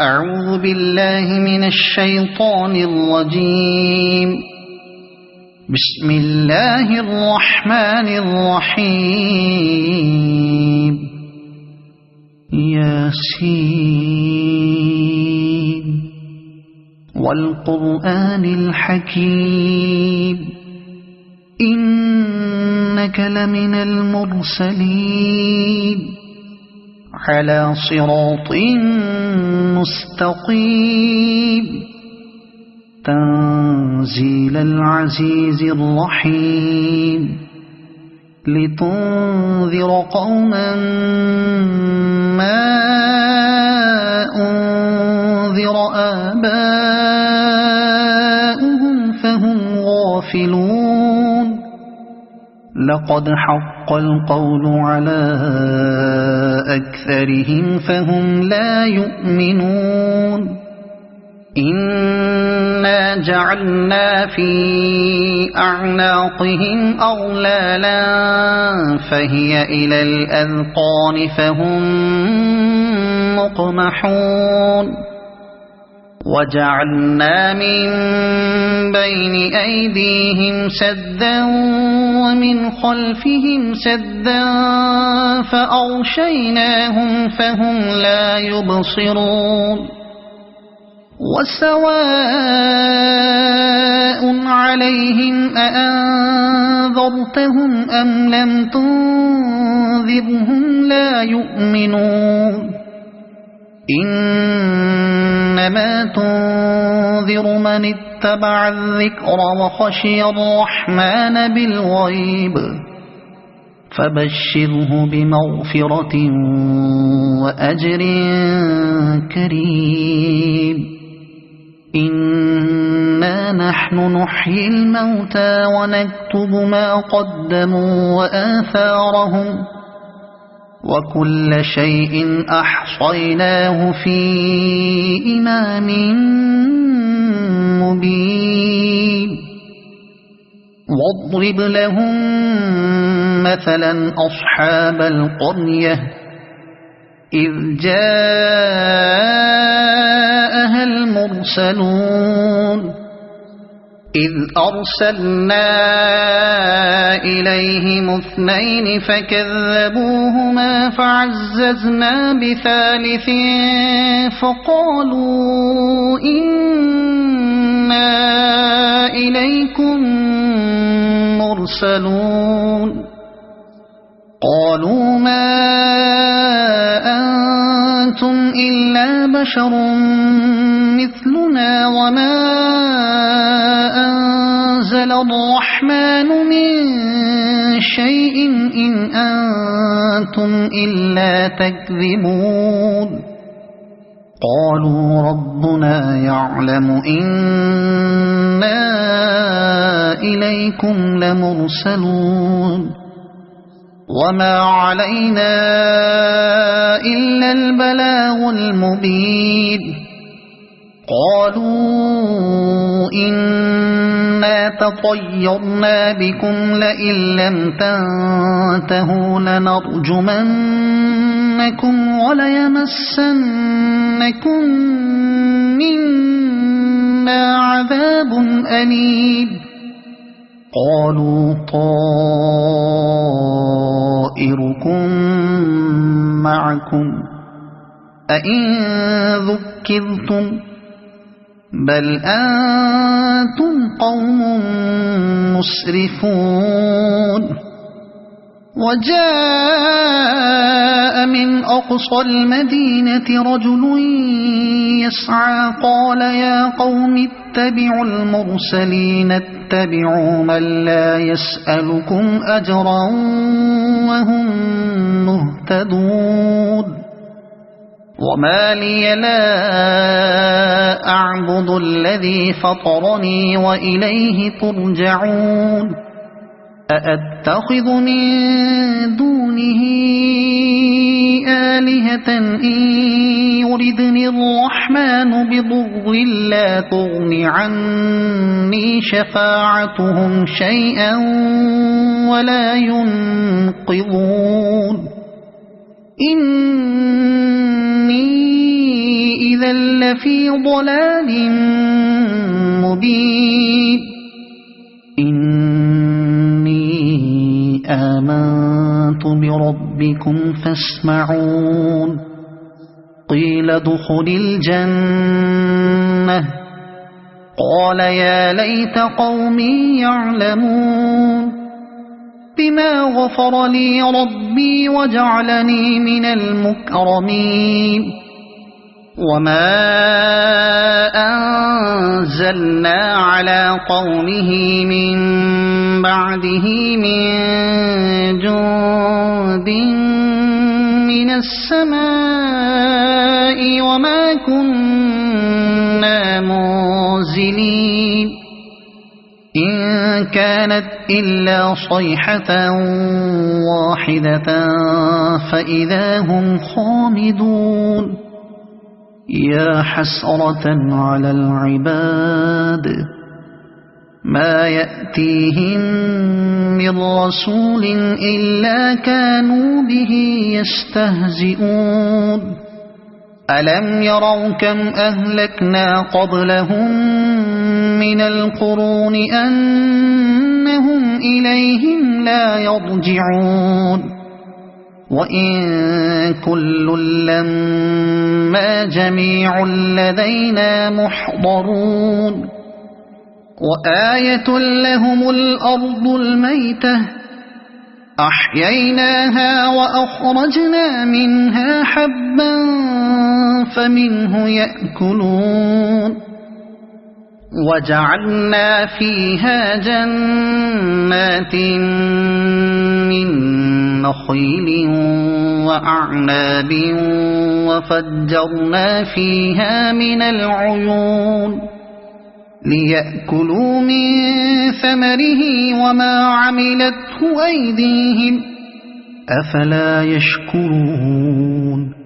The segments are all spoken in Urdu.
أعوذ بالله من الشيطان الرجيم. بسم الله الرحمن الرحيم. ياسين والقرآن الحكيم إنك لمن المرسلين على صراط مستقيم تنزيل العزيز الرحيم لتنذر قوما ما أنذر آباؤهم فهم غافلون. لقد حق القول على أكثرهم فهم لا يؤمنون. إنا جعلنا في أعناقهم أغلالا فهي إلى الأذقان فهم مقمحون. وجعلنا من بين أيديهم سدا ومن خلفهم سدا فأغشيناهم فهم لا يبصرون. وسواء عليهم أأنذرتهم أم لم تنذرهم لا يؤمنون. إنما تنذر من اتبع الذكر وخشي الرحمن بالغيب فبشره بمغفرة وأجر كريم. إنا نحن نحيي الموتى ونكتب ما قدموا وآثارهم وكل شيء أحصيناه في إمام مبين. واضرب لهم مثلا أصحاب القرية إذ جاءها المرسلون إذ أرسلنا إليهم اثنين فكذبوهما فعززنا بثالث فقالوا إنا إليكم مرسلون. قالوا ما أنتم إلا بشر مثلنا وما أنزل الرحمن من شيء إن أنتم إلا تكذبون. قالوا ربنا يعلم إنا إليكم لمرسلون وما علينا إلا البلاغ المبين. قالوا إنا تطيرنا بكم لئن لم تنتهوا لنرجمنكم وليمسنكم منا عذاب أليم. قالوا طائركم معكم أئن ذكرتم بل أنتم قوم مسرفون. وجاء من أقصى المدينة رجل يسعى قال يا قوم اتبعوا المرسلين اتبعوا من لا يسألكم أجرا وهم مهتدون. وما لي لا أعبد الذي فطرني وإليه ترجعون. أأتخذ من دونه آلهة إن يردني الرحمن بضر لا تغن عني شفاعتهم شيئا ولا ينقذون. إني إذا لفي ضلال مبين إني آمنت بربكم فاسمعون قيل ادخل الجنة قال يا ليت قومي يعلمون بما غفر لي ربي وجعلني من المكرمين وما أنزلنا على قومه من بعده من جند من السماء وما كنا منزلين إن كانت إلا صيحة واحدة فإذا هم خامدون يا حسرة على العباد ما يأتيهم من رسول إلا كانوا به يستهزئون ألم يروا كم أهلكنا قبلهم من القرون أنهم إليهم لا يرجعون وإن كل لما جميع لدينا محضرون وآية لهم الأرض الميتة أحييناها وأخرجنا منها حبا فمنه يأكلون وجعلنا فيها جنات من نخيل وأعناب وفجرنا فيها من العيون ليأكلوا من ثمره وما عملته أيديهم أفلا يشكرون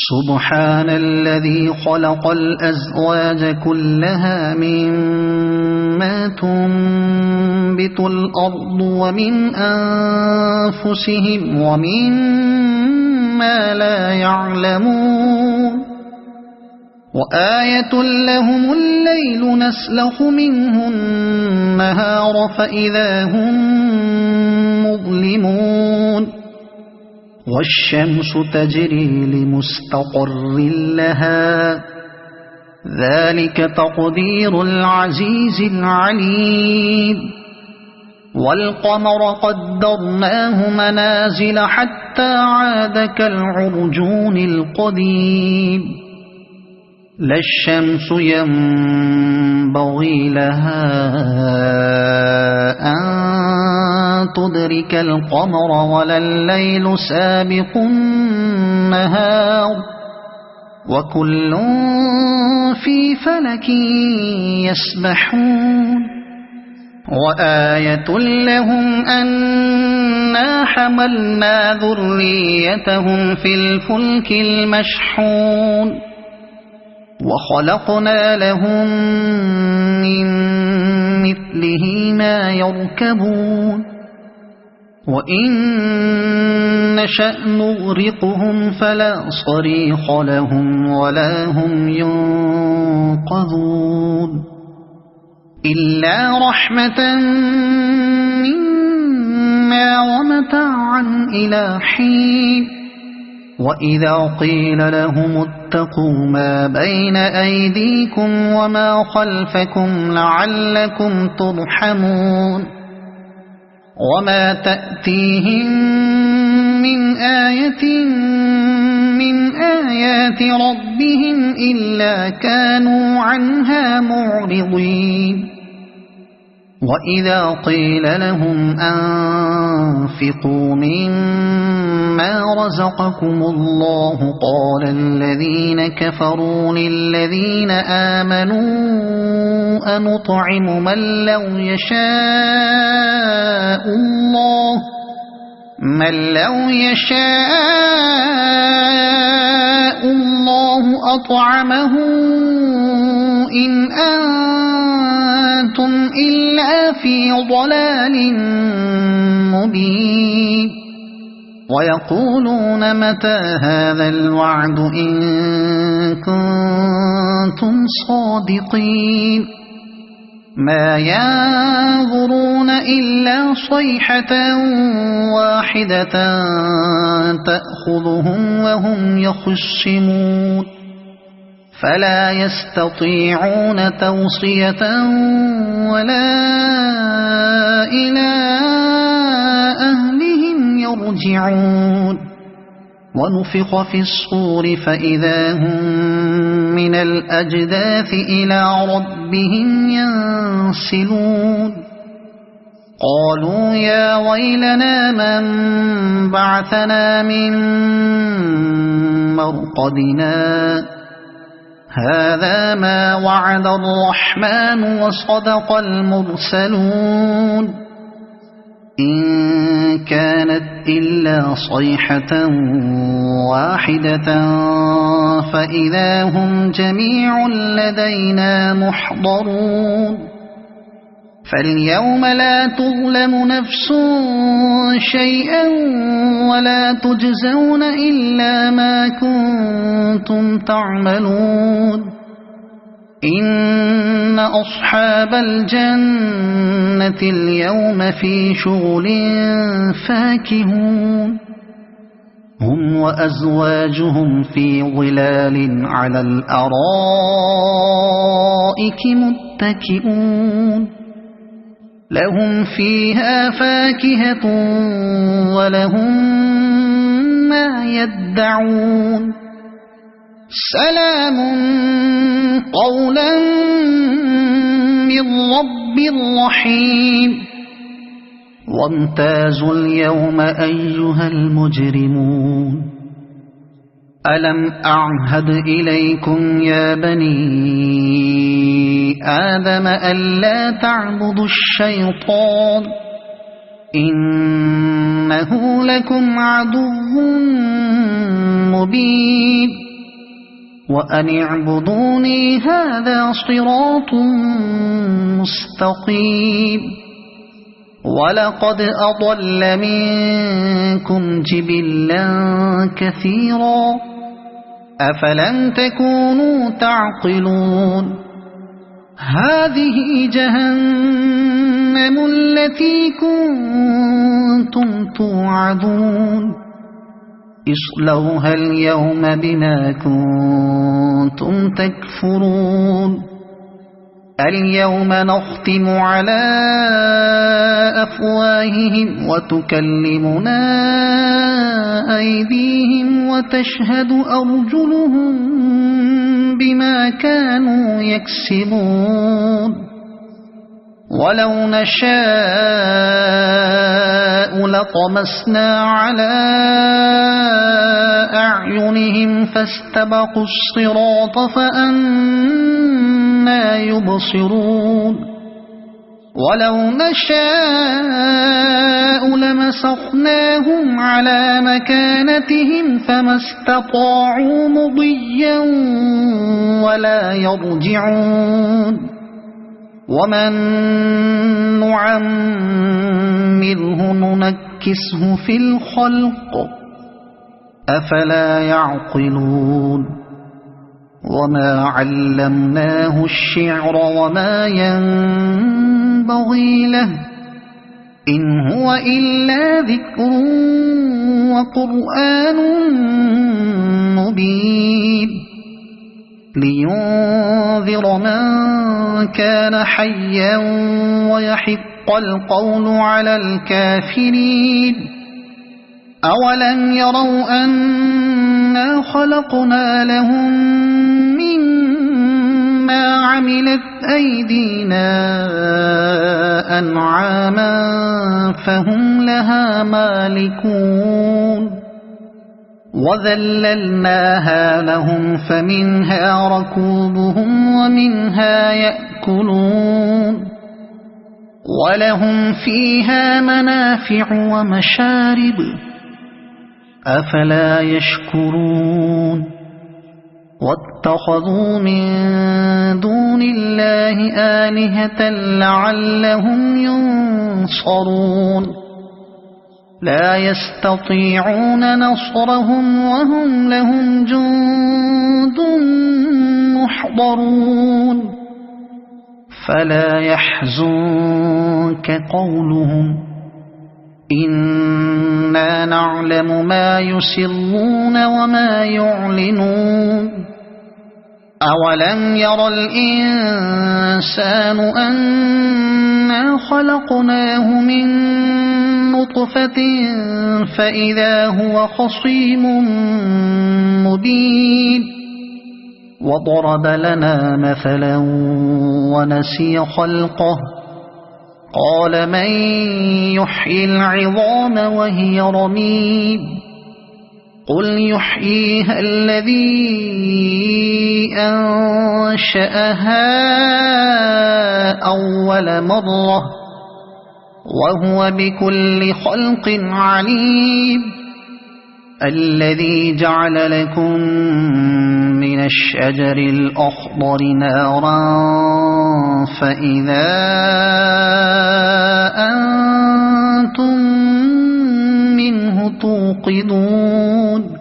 سبحان الذي خلق الأزواج كلها مما تنبت الأرض ومن أنفسهم ومما لا يعلمون وآية لهم الليل نسلخ منه النهار فإذا هم مظلمون والشمس تجري لمستقر لها ذلك تقدير العزيز العليم والقمر قدرناه منازل حتى عاد كالعرجون القديم لا الشمس ينبغي لها أن تدرك القمر ولا الليل سابق النهار وكل في فلك يسبحون وآية لهم أنا حملنا ذريتهم في الفلك المشحون وخلقنا لهم من مثله ما يركبون وإن نشأ نغرقهم فلا صريخ لهم ولا هم ينقذون إلا رحمة منا ومتاعا إلى حين وإذا قيل لهم اتقوا ما بين أيديكم وما خلفكم لعلكم ترحمون وما تأتيهم من آية من آيات ربهم إلا كانوا عنها معرضين وإذا قيل لهم أنفقوا مما رزقكم الله قال الذين كفروا للذين آمنوا أنطعم من لو يشاء الله أطعمه إن أنتم إلا في ضلال مبين ويقولون متى هذا الوعد إن كنتم صادقين ما ينظرون إلا صيحة واحدة تأخذهم وهم يخصمون فلا يستطيعون توصية ولا إلى أهلهم يرجعون ونفخ في الصور فإذا هم من الأجداث إلى ربهم ينسلون قالوا يا ويلنا من بعثنا من مرقدنا هذا ما وعد الرحمن وصدق المرسلون إن كانت إلا صيحة واحدة فإذا هم جميع لدينا محضرون فاليوم لا تظلم نفس شيئا ولا تجزون إلا ما كنتم تعملون إن أصحاب الجنة اليوم في شغل فاكهون هم وأزواجهم في ظلال على الأرائك متكئون لهم فيها فاكهة ولهم ما يدعون سلام قولا من رب رحيم وامتازوا اليوم أيها المجرمون ألم أعهد إليكم يا بني آدم ألا تعبدوا الشيطان إنه لكم عدو مبين وأن اعبدوني هذا صراط مستقيم ولقد أضل منكم جبلا كثيرا أفلم تكونوا تعقلون هذه جهنم التي كنتم توعدون اصلوها اليوم بما كنتم تكفرون اليوم نختم على أفواههم وتكلمنا أيديهم وتشهد أرجلهم بما كانوا يكسبون ولو نشاء لطمسنا على أعينهم فاستبقوا الصراط فأنى يبصرون ولو نشاء لمسخناهم على مكانتهم فما استطاعوا مضيا ولا يرجعون ومن نعمره ننكسه في الخلق أفلا يعقلون وما علمناه الشعر وما ينبغي له إن هو إلا ذكر وقرآن مبين لينذر من كان حيا ويحق القول على الكافرين أولم يروا أنا خلقنا لهم مما عملت أيدينا أنعاما فهم لها مالكون وذللناها لهم فمنها ركوبهم ومنها يأكلون ولهم فيها منافع ومشارب أفلا يشكرون واتخذوا من دون الله آلهة لعلهم ينصرون لا يستطيعون نصرهم وهم لهم جند محضرون فلا يحزنك قولهم إنا نعلم ما يسرون وما يعلنون أولم ير الإنسان أنا خلقناه من نطفة فإذا هو خصيم مبين وضرب لنا مثلا ونسي خلقه قال من يحيي العظام وهي رميم قل يحييها الذي أنشأها أول مرة وهو بكل خلق عليم الذي جعل لكم من الشجر الأخضر نارا فإذا أنتم منه توقدون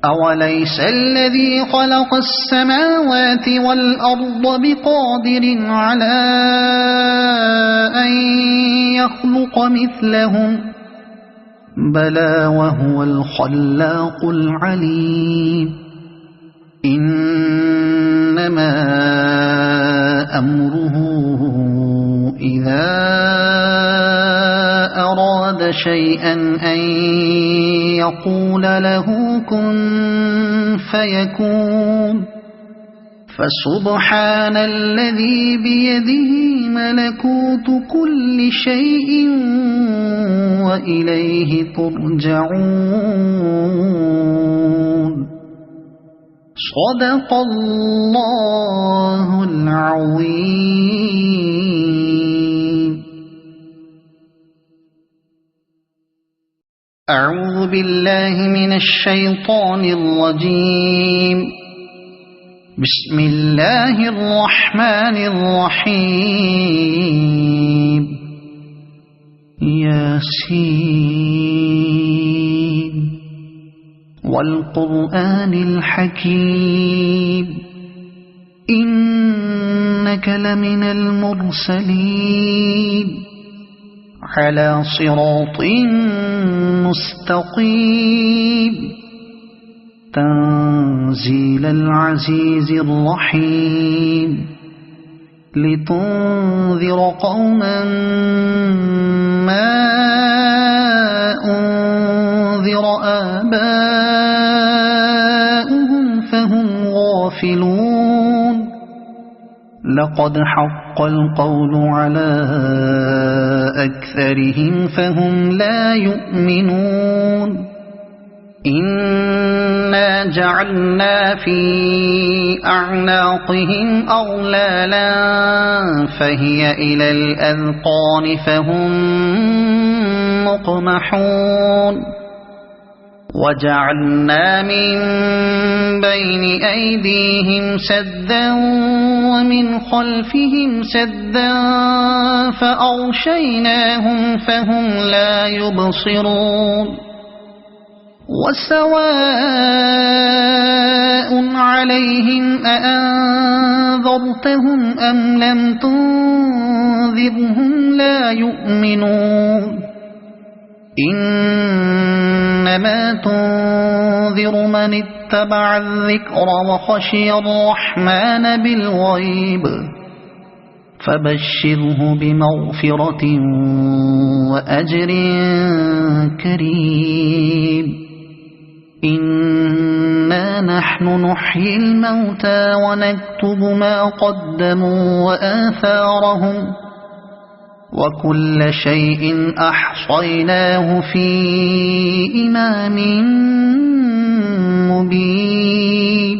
أوليس الذي خلق السماوات والأرض بقادر على أن يخلق مثلهم بلى وهو الخلاق العليم إنما أمره إذا أراد شيئا أن يقول له كن فيكون فسبحان الذي بيده ملكوت كل شيء وإليه ترجعون صدق الله العظيم. أعوذ بالله من الشيطان الرجيم. بسم الله الرحمن الرحيم. ياسين والقرآن الحكيم إنك لمن المرسلين على صراط مستقيم تنزيل العزيز الرحيم لتنذر قوما ما أنذر آباؤهم فهم غافلون لقد حق القول على أكثرهم فهم لا يؤمنون إنا جعلنا في أعناقهم أغلالا فهي إلى الأذقان فهم مقمحون وجعلنا من بين أيديهم سدا ومن خلفهم سدا فأغشيناهم فهم لا يبصرون وسواء عليهم أأنذرتهم أم لم تنذرهم لا يؤمنون إنما تنذر من اتبع الذكر وخشي الرحمن بالغيب فبشره بمغفرة وأجر كريم إنا نحن نحيي الموتى ونكتب ما قدموا وآثارهم وكل شيء أحصيناه في إمام مبين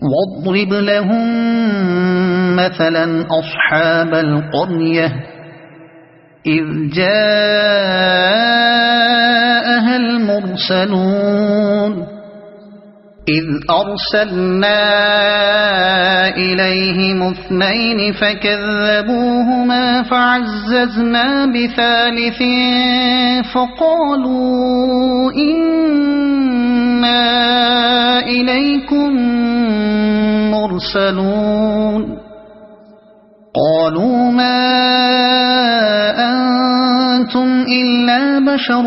واضرب لهم مثلا أصحاب القرية إذ جاءها المرسلون إذ أرسلنا إليهم 2 فكذبوهما فعززنا بثالث فقالوا إنا إليكم مرسلون قالوا ما أنتم إلا بشر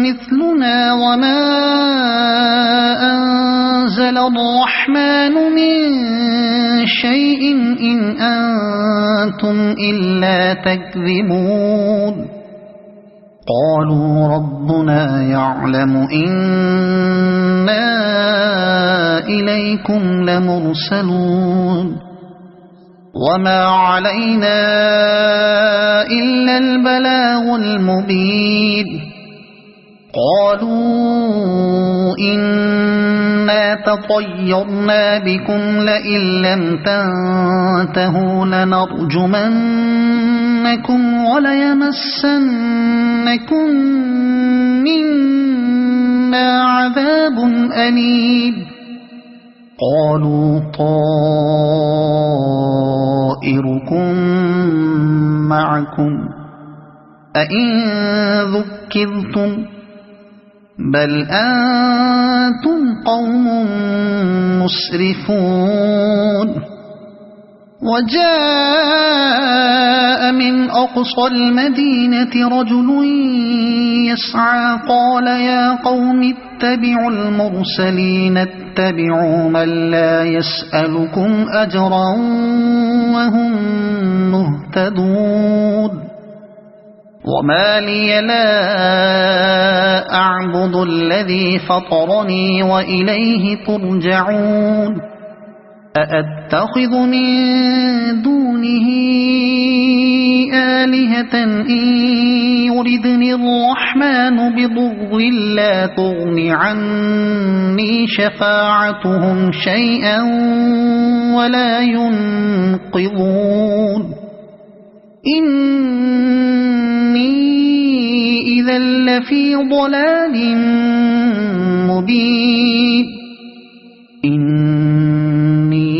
مثلنا وما أنزل الرحمن من شيء إن أنتم إلا تكذبون قالوا ربنا يعلم إنا إليكم لمرسلون وما علينا إلا البلاغ المبين قالوا إنا تطيرنا بكم لئن لم تنتهوا لنرجمنكم وليمسنكم منا عذاب أليم قالوا طائركم معكم أئن ذكرتم بل أنتم قوم مسرفون وجاء من أقصى المدينة رجل يسعى قال يا قوم اتبعوا المرسلين اتبعوا من لا يسألكم أجرا وهم مهتدون وما لي لا أعبد الذي فطرني وإليه ترجعون أأتخذ من دونه آلهة إن يردني الرحمن بضر لا تغن عني شفاعتهم شيئا ولا ينقذون إني إذا لفي ضلال مبين إني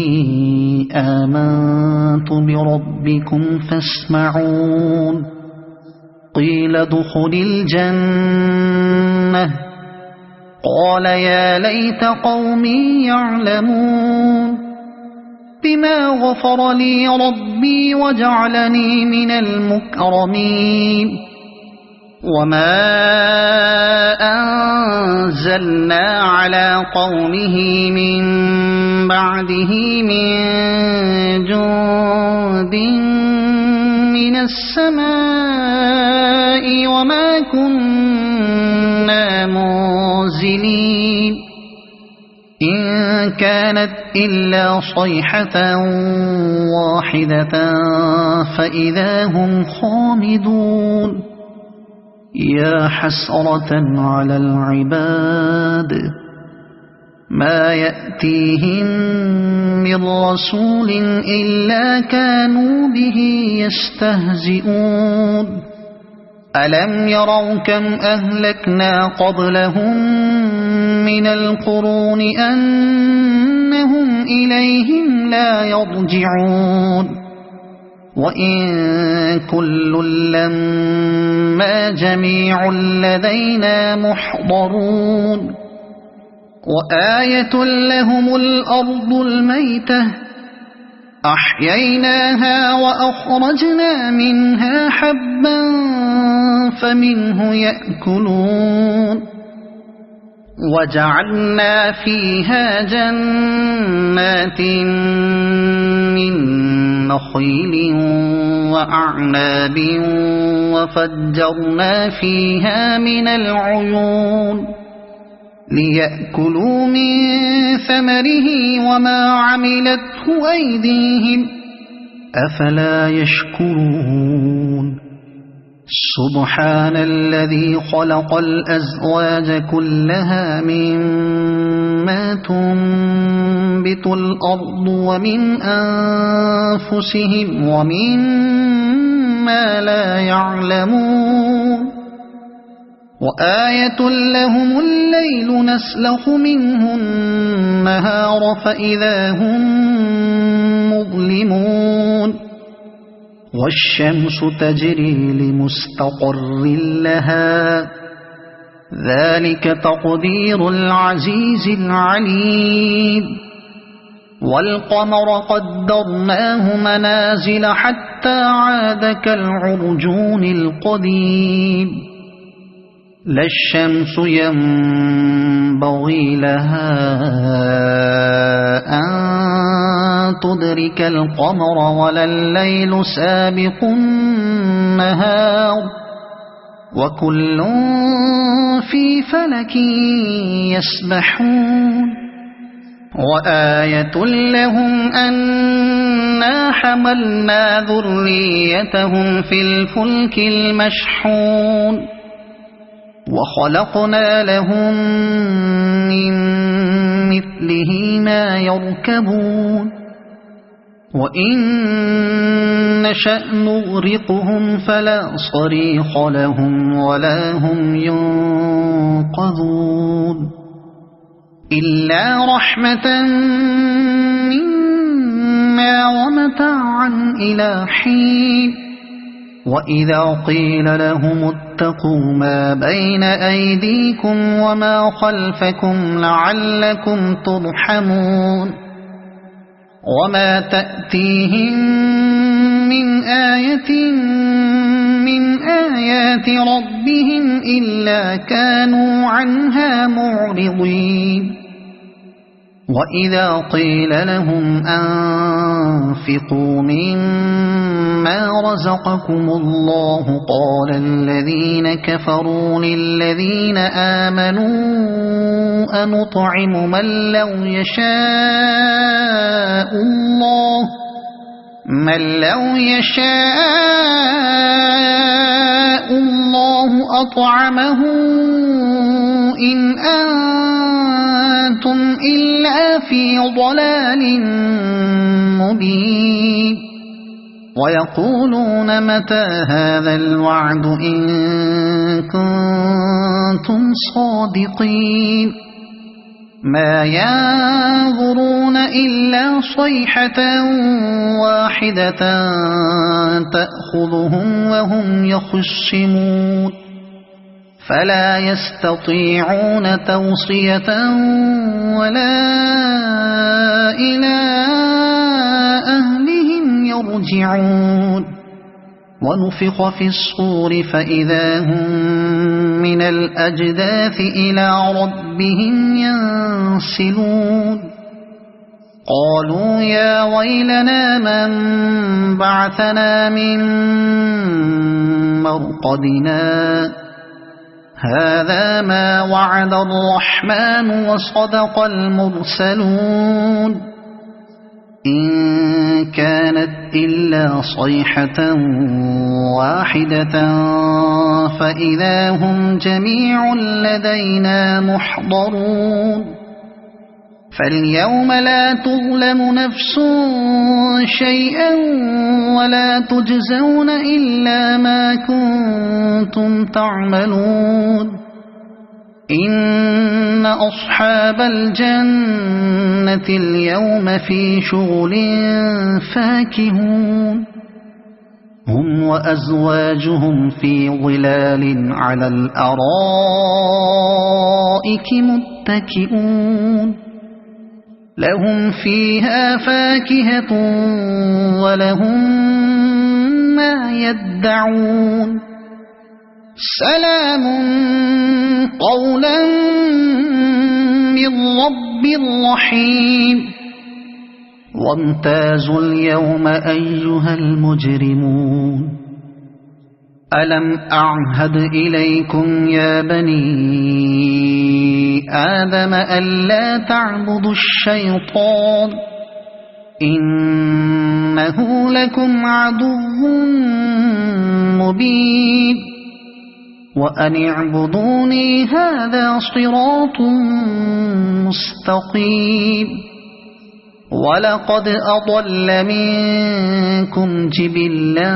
آمنت بربكم فاسمعون قيل ادخل الجنة قال يا ليت قومي يعلمون بما غفر لي ربي وجعلني من المكرمين وما أنزلنا على قومه من بعده من جند من السماء وما كنا منزلين إن كانت إلا صيحة واحدة فإذا هم خامدون يا حسرة على العباد ما يأتيهم من رسول إلا كانوا به يستهزئون ألم يروا كم أهلكنا قبلهم من القرون أنهم إليهم لا يرجعون وإن كل لما جميع لدينا محضرون وآية لهم الأرض الميتة أحييناها وأخرجنا منها حبا فمنه يأكلون وجعلنا فيها جنات من نخيل وأعناب وفجرنا فيها من العيون ليأكلوا من ثمره وما عملته أيديهم أفلا يشكرون سبحان الذي خلق الأزواج كلها مما تنبت الأرض ومن أنفسهم ومما لا يعلمون وآية لهم الليل نسلخ منه النهار فإذا هم مظلمون والشمس تجري لمستقر لها ذلك تقدير العزيز العليم والقمر قدرناه منازل حتى عاد كالعرجون القديم لا الشمس ينبغي لها أن تدرك القمر ولا الليل سابق النهار وكل في فلك يسبحون وآية لهم أنا حملنا ذريتهم في الفلك المشحون وخلقنا لهم من مثله ما يركبون وإن نشأ نغرقهم فلا صريخ لهم ولا هم ينقذون إلا رحمة منا ومتاعا إلى حين وإذا قيل لهم اتقوا ما بين أيديكم وما خلفكم لعلكم ترحمون وما تأتيهم من آية من آيات ربهم إلا كانوا عنها معرضين وإذا قيل لهم أنفقوا مما رزقكم الله قال الذين كفروا للذين آمنوا أنطعم من لو يشاء الله أطعمه إن أنتم إلا في ضلال مبين ويقولون متى هذا الوعد إن كنتم صادقين ما ينظرون إلا صيحة واحدة تأخذهم وهم يخصمون فلا يستطيعون توصية ولا إلى أهلهم يرجعون ونفخ في الصور فإذا هم من الأجداث إلى ربهم ينسلون قالوا يا ويلنا من بعثنا من مرقدنا هذا ما وعد الرحمن وصدق المرسلون إن كانت إلا صيحة واحدة فإذا هم جميع لدينا محضرون فاليوم لا تظلم نفس شيئا ولا تجزون إلا ما كنتم تعملون إن أصحاب الجنة اليوم في شغل فاكهون هم وأزواجهم في ظلال على الأرائك متكئون لهم فيها فاكهة ولهم ما يدعون سلام قولا من رب رحيم وامتازوا اليوم أيها المجرمون ألم أعهد إليكم يا بني آدم ألا تعبدوا الشيطان إنه لكم عدو مبين وأن اعبدوني هذا صراط مستقيم ولقد أضل منكم جبلا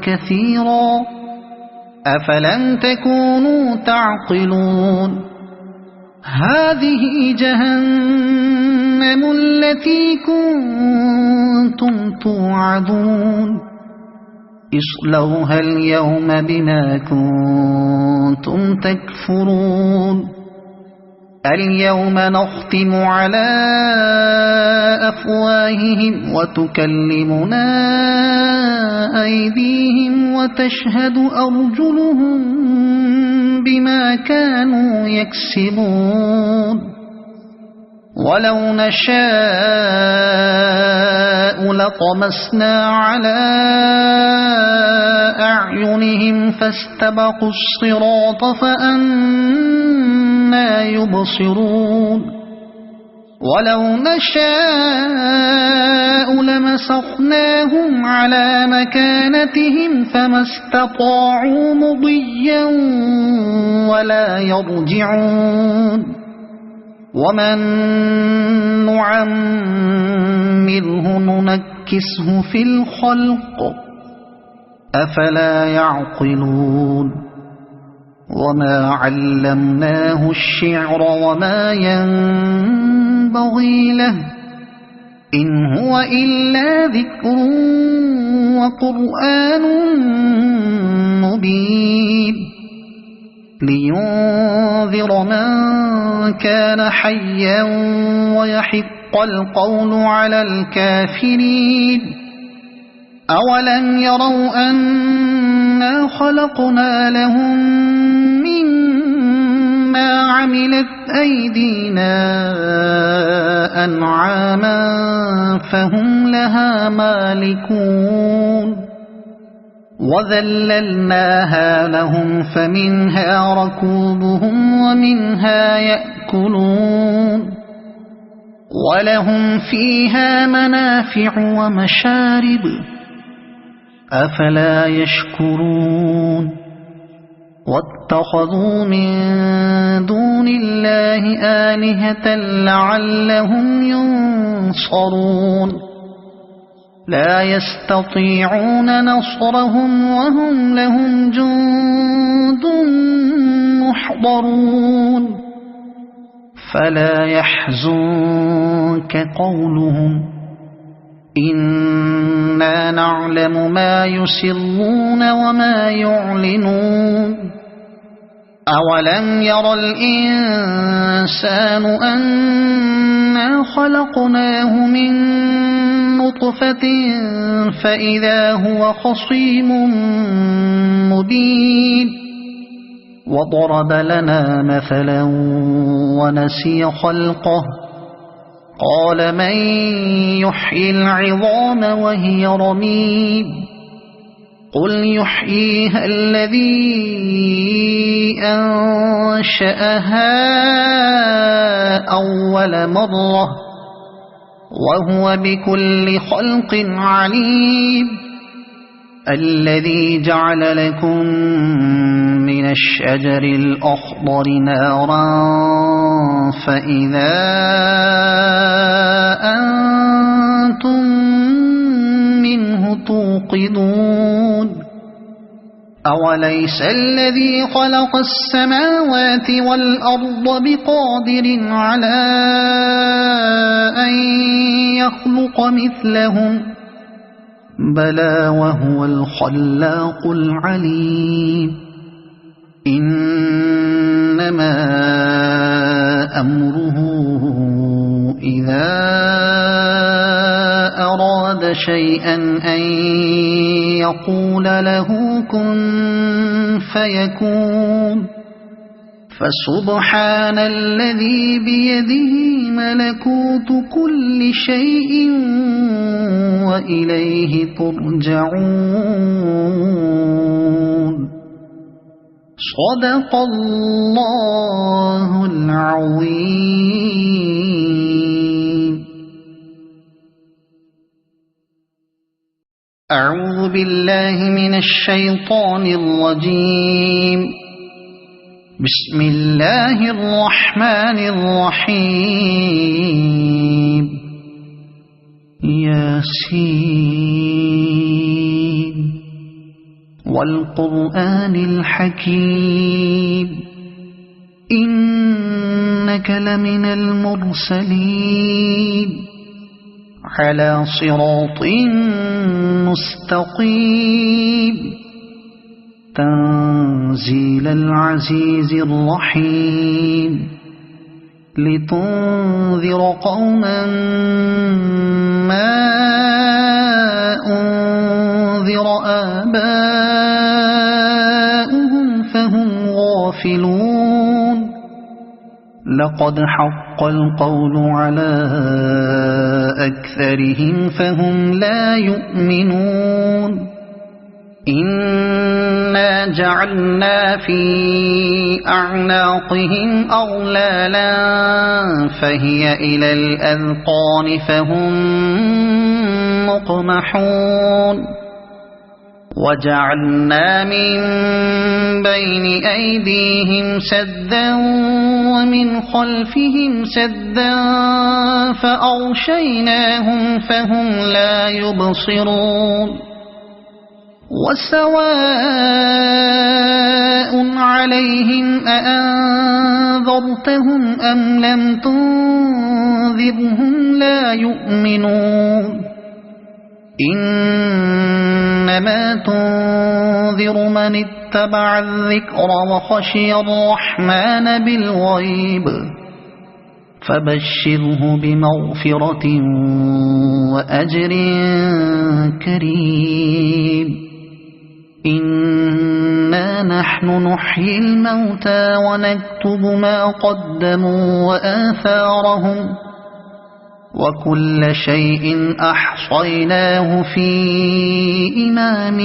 كثيرا أفلم تكونوا تعقلون هذه جهنم التي كنتم توعدون اصلوها اليوم بما كنتم تكفرون اليوم نختم على أفواههم وتكلمنا أيديهم وتشهد أرجلهم بما كانوا يكسبون ولو نشاء لطمسنا على أعينهم فاستبقوا الصراط فأنى يبصرون ولو نشاء لمسخناهم على مكانتهم فما استطاعوا مضيا ولا يرجعون ومن نعمره ننكسه في الخلق أفلا يعقلون وما علمناه الشعر وما ينبغي له إن هو إلا ذكر وقرآن مبين لينذر من كان حيا ويحق القول على الكافرين أولم يروا أنا خلقنا لهم مما عملت أيدينا أنعاما فهم لها مالكون وذللناها لهم فمنها ركوبهم ومنها يأكلون ولهم فيها منافع ومشارب أفلا يشكرون واتخذوا من دون الله آلهة لعلهم ينصرون لا يستطيعون نصرهم وهم لهم جند محضرون فلا يحزنك قولهم إنا نعلم ما يسرون وما يعلنون أولم ير الإنسان أنا خلقناه من نطفة فإذا هو خصيم مبين وضرب لنا مثلا ونسي خلقه قال من يحيي العظام وهي رميم قل يحييها الذي أنشأها أول مرة وهو بكل خلق عليم الذي جعل لكم من الشجر الأخضر نارا فإذا أنتم منه توقدون أوليس الذي خلق السماوات والأرض بقادر على أن يخلق مثلهم بلى وهو الخلاق العليم إنما أمره إذا أراد شيئا أن يقول له كن فيكون فسبحان الذي بيده ملكوت كل شيء وإليه ترجعون صدق الله العظيم. أعوذ بالله من الشيطان الرجيم. بسم الله الرحمن الرحيم. ياسين والقرآن الحكيم إنك لمن المرسلين على صراط مستقيم تنزيل العزيز الرحيم لتنذر قوما ما أنذر آباؤهم فهم غافلون لقد حق القول على أكثرهم فهم لا يؤمنون إنا جعلنا في أعناقهم أغلالا فهي إلى الأذقان فهم مقمحون وجعلنا من بين أيديهم سدا ومن خلفهم سدا فأغشيناهم فهم لا يبصرون وسواء عليهم أأنذرتهم أم لم تنذرهم لا يؤمنون إنما تنذر من اتبع الذكر وخشي الرحمن بالغيب فبشره بمغفرة وأجر كريم إنا نحن نحيي الموتى ونكتب ما قدموا وآثارهم وكل شيء أحصيناه في إمام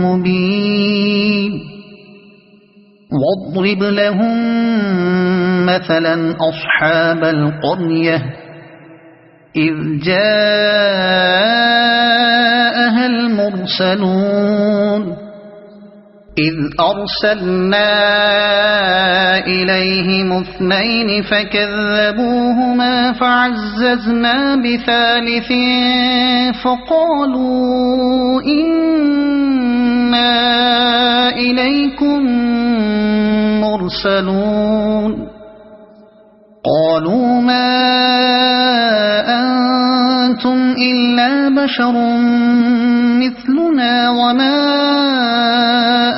مبين واضرب لهم مثلا أصحاب القرية إذ جاءها المرسلون إذ أرسلنا إليهم اثنين فكذبوهما فعززنا بثالث فقالوا إنا إليكم مرسلون قالوا ما أنتم إلا بشر مثلنا وما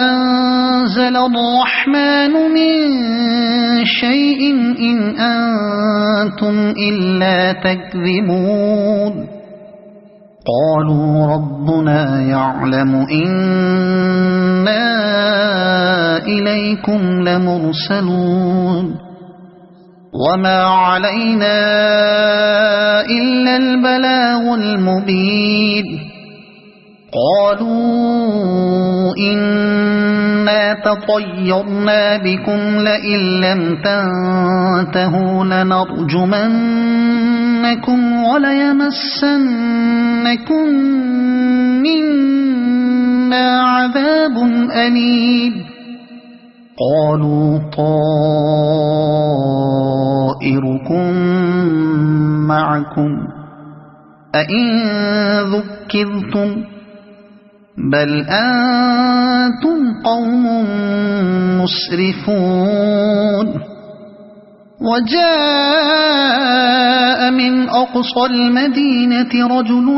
أنزل الرحمن من شيء إن أنتم إلا تكذبون قالوا ربنا يعلم إنا إليكم لمرسلون وما علينا إلا البلاغ المبين قالوا إنا تطيرنا بكم لئن لم تنتهوا لنرجمنكم وليمسنكم منا عذاب أليم قالوا طائركم معكم أئن ذكرتم بل أنتم قوم مسرفون وجاء من أقصى المدينة رجل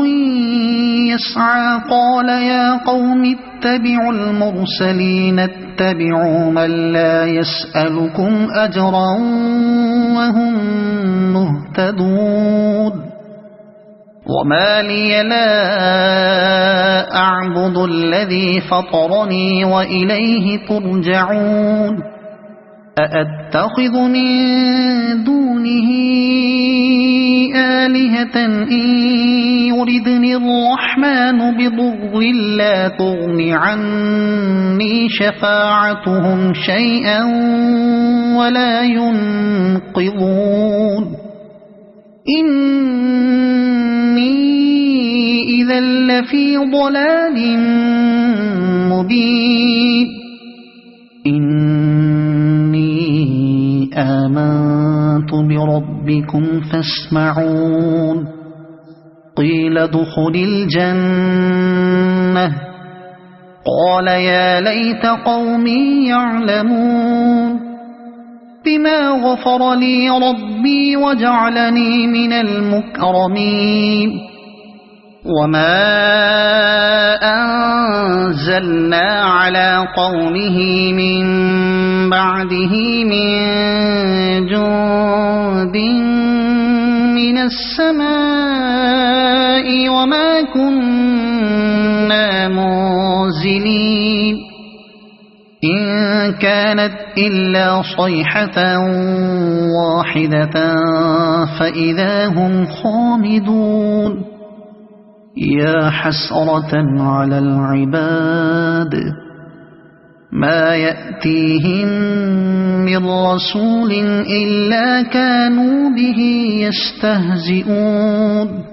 يسعى قال يا قوم اتبعوا المرسلين اتبعوا من لا يسألكم أجرا وهم مهتدون وما لي لا أعبد الذي فطرني وإليه ترجعون أأتخذ من دونه آلهة إن يردني الرحمن بضر لا تغن عني شفاعتهم شيئا ولا ينقذون إني إذا لفي ضلال مبين إني آمنت بربكم فاسمعون قيل ادخل الجنة قال يا ليت قومي يعلمون بما غفر لي ربي وجعلني من المكرمين وما أنزلنا على قومه من بعده من جند من السماء وما كنا منزلين إن كانت إلا صيحة واحدة فإذا هم خامدون يا حسرة على العباد ما يأتيهم من رسول إلا كانوا به يستهزئون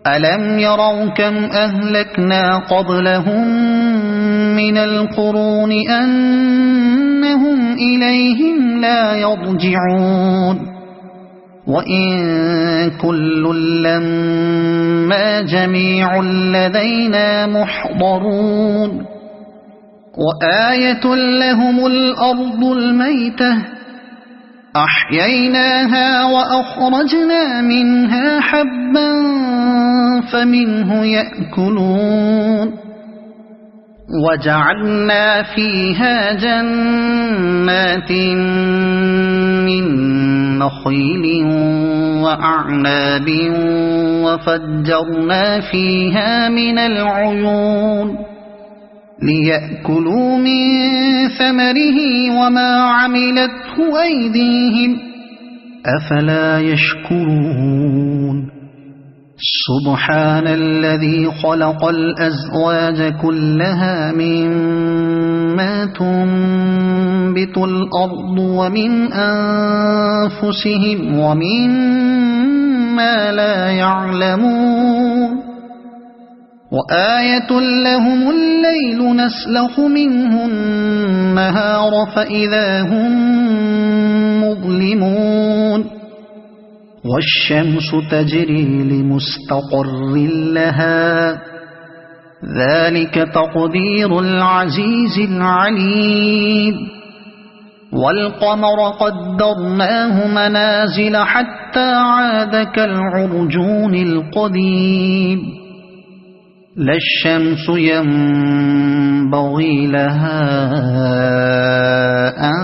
ألم يروا كم أهلكنا قبلهم من القرون أنهم إليهم لا يرجعون وإن كل لما جميع لدينا محضرون وآية لهم الأرض الميتة أحييناها وأخرجنا منها حبا فمنه يأكلون وجعلنا فيها جنات من نخيل وأعناب وفجرنا فيها من العيون ليأكلوا من ثمره وما عملته أيديهم أفلا يشكرون سبحان الذي خلق الأزواج كلها مما تنبت الأرض ومن أنفسهم ومما لا يعلمون وآية لهم الليل نسلخ منه النهار فإذا هم مظلمون والشمس تجري لمستقر لها ذلك تقدير العزيز العليم والقمر قدرناه منازل حتى عاد كالعرجون القديم لا الشمس ينبغي لها أن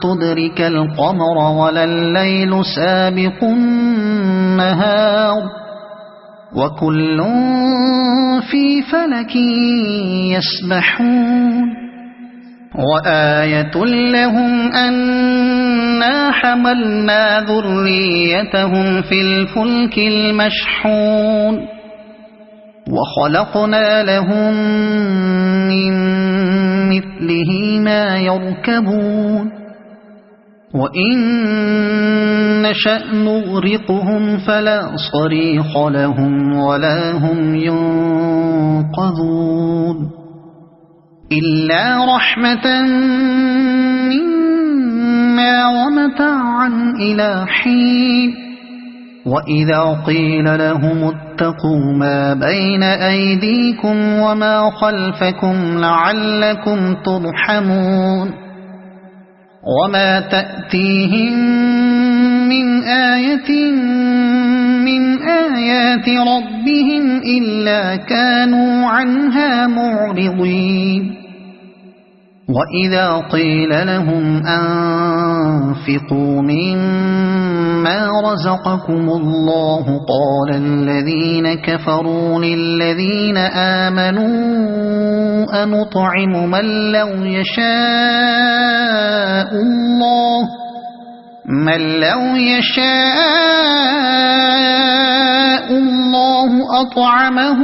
تدرك القمر ولا الليل سابق النهار وكل في فلك يسبحون وآية لهم أنا حملنا ذريتهم في الفلك المشحون وخلقنا لهم من مثله ما يركبون وإن نشأ نغرقهم فلا صريخ لهم ولا هم ينقذون إلا رحمة منا ومتاعا إلى حين وإذا قيل لهم اتقوا ما بين أيديكم وما خلفكم لعلكم ترحمون وما تأتيهم من آية من آيات ربهم إلا كانوا عنها معرضين وإذا قيل لهم أنفقوا مما رزقكم الله قال الذين كفروا للذين آمنوا أنطعم من لو يشاء الله أطعمه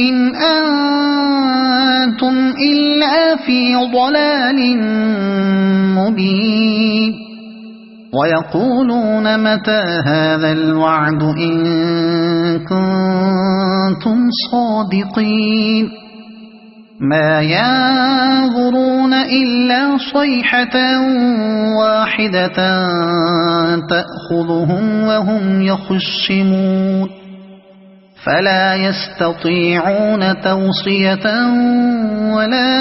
إن أنتم إلا في ضلال مبين ويقولون متى هذا الوعد إن كنتم صادقين ما ينظرون إلا صيحة واحدة تأخذهم وهم يخصمون فلا يستطيعون توصية ولا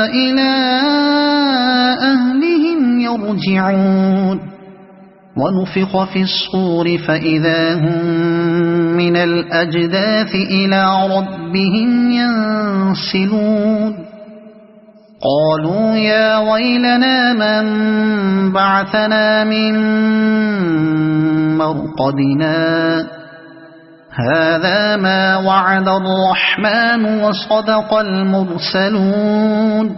إلى أهلهم يرجعون ونفخ في الصور فإذا هم من الأجداث إلى ربهم ينسلون قالوا يا ويلنا من بعثنا من مرقدنا هذا ما وعد الرحمن وصدق المرسلون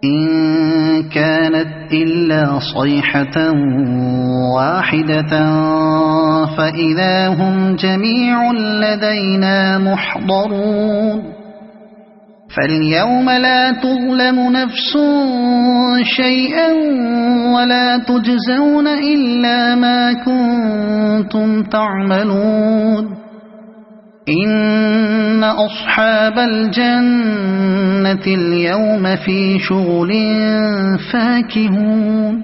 إن كانت إلا صيحة واحدة فإذا هم جميع لدينا محضرون فاليوم لا تظلم نفس شيئا ولا تجزون إلا ما كنتم تعملون إن أصحاب الجنة اليوم في شغل فاكهون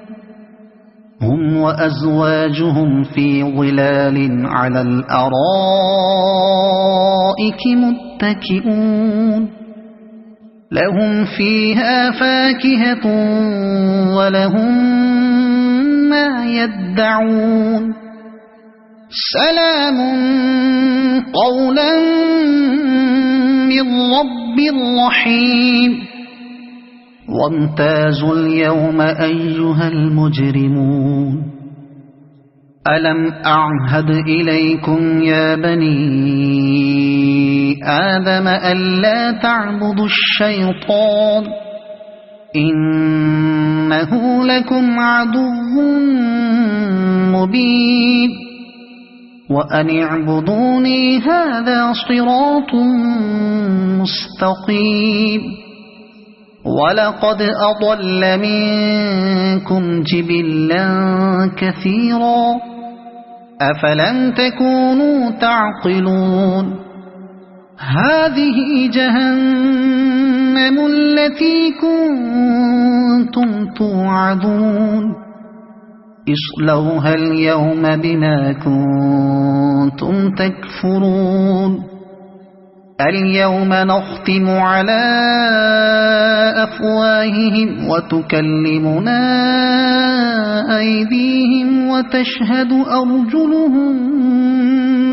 هم وأزواجهم في ظلال على الأرائك متكئون لهم فيها فاكهة ولهم ما يدعون سلام قولا من رب رحيم وامتازوا اليوم أيها المجرمون ألم أعهد إليكم يا بني آدم ألا تعبدوا الشيطان إنه لكم عدو مبين وأن اعبدوني هذا صراط مستقيم ولقد أضل منكم جبلا كثيرا أفلم تكونوا تعقلون هذه جهنم التي كنتم توعدون اصلوها اليوم بما كنتم تكفرون اليوم نختم على أفواههم وتكلمنا أيديهم وتشهد أرجلهم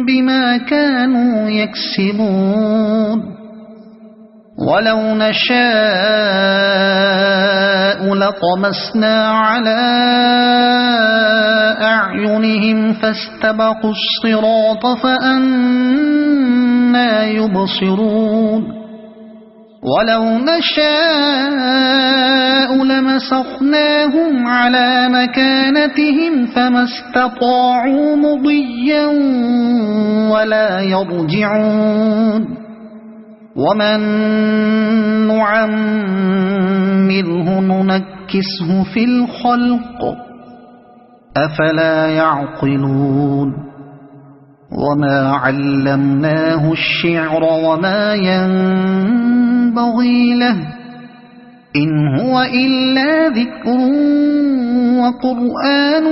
بما كانوا يكسبون ولو نشاء لطمسنا على أعينهم فاستبقوا الصراط فأنى يبصرون ولو نشاء لمسخناهم على مكانتهم فما استطاعوا مضيا ولا يرجعون ومن نعمره ننكسه في الخلق أفلا يعقلون وما علمناه الشعر وما ينبغي له إن هو إلا ذكر وقرآن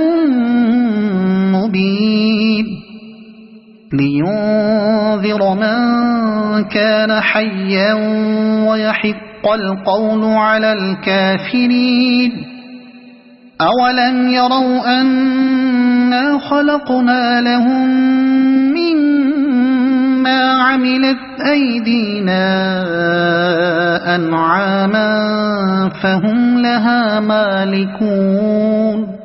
مبين لينذر من كان حيا ويحق القول على الكافرين أولم يروا أنا خلقنا لهم مما عملت أيدينا أنعاما فهم لها مالكون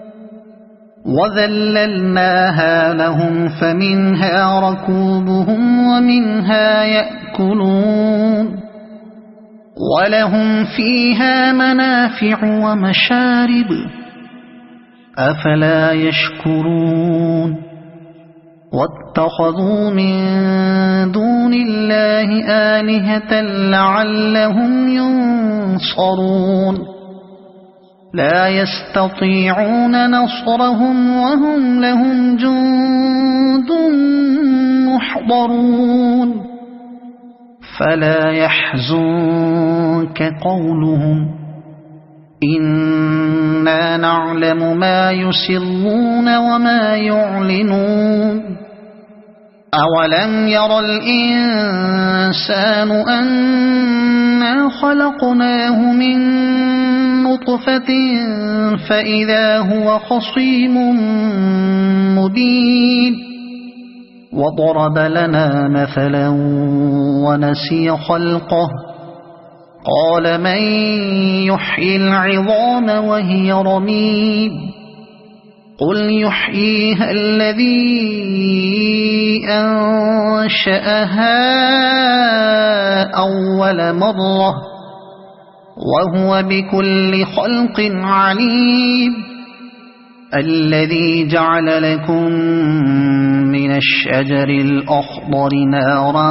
وذللناها لهم فمنها ركوبهم ومنها يأكلون ولهم فيها منافع ومشارب أفلا يشكرون واتخذوا من دون الله آلهة لعلهم ينصرون لا يستطيعون نصرهم وهم لهم جند محضرون فلا يحزنك قولهم إنا نعلم ما يسرون وما يعلنون أولم ير الإنسان أنا خلقناه من نطفة فإذا هو خصيم مبين وضرب لنا مثلا ونسي خلقه قال من يحيي العظام وهي رميم قل يحييها الذي أنشأها أول مرة وهو بكل خلق عليم الذي جعل لكم من الشجر الأخضر نارا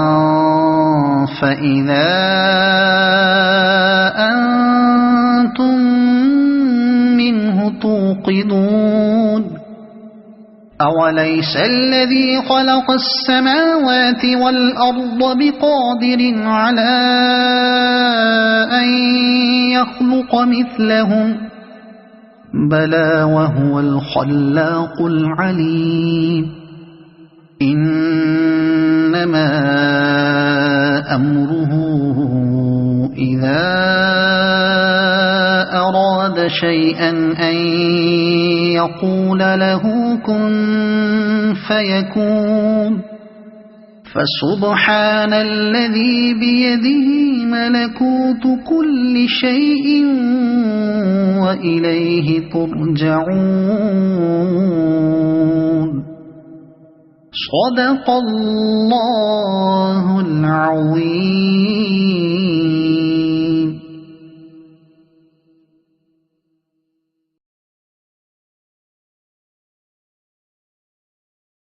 فإذا أنتم منه توقدون أوليس الذي خلق السماوات والأرض بقادر على أن يخلق مثلهم بلى وهو الخلاق العليم إنما أمره إذا أراد شيئا أن يقول له كن فيكون فسبحان الذي بيده ملكوت كل شيء وإليه ترجعون صدق الله العظيم.